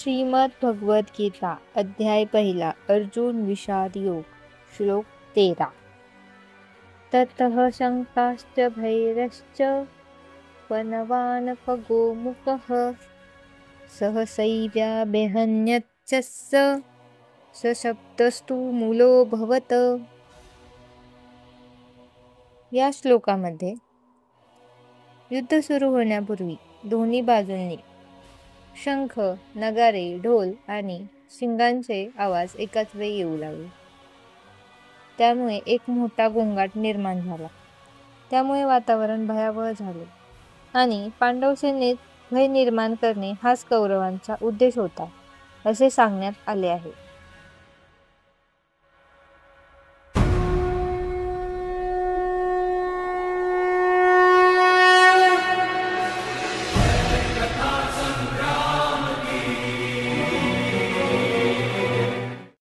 श्रीमद भगवद गीता अध्याय पहिला अर्जुन विषाद योग श्लोक 13 ततः शंकाश्च भैरश्च वनवान खगो मुकः सहसैव्याभ्यहन्यच्च सशब्दस्तु मूलो भवत। या श्लोकामध्ये युद्ध सुरू होण्यापूर्वी दोन्ही बाजूंनी शंख, नगारे, ढोल आणि शिंगांचे आवाज एकाच वेळी येऊ लागले. त्यामुळे एक मोठा गोंगाट निर्माण झाला. त्यामुळे वातावरण भयावह झाले आणि पांडव सेनेत भय निर्माण करणे हाच कौरवांचा उद्देश होता, असे सांगण्यात आले आहे.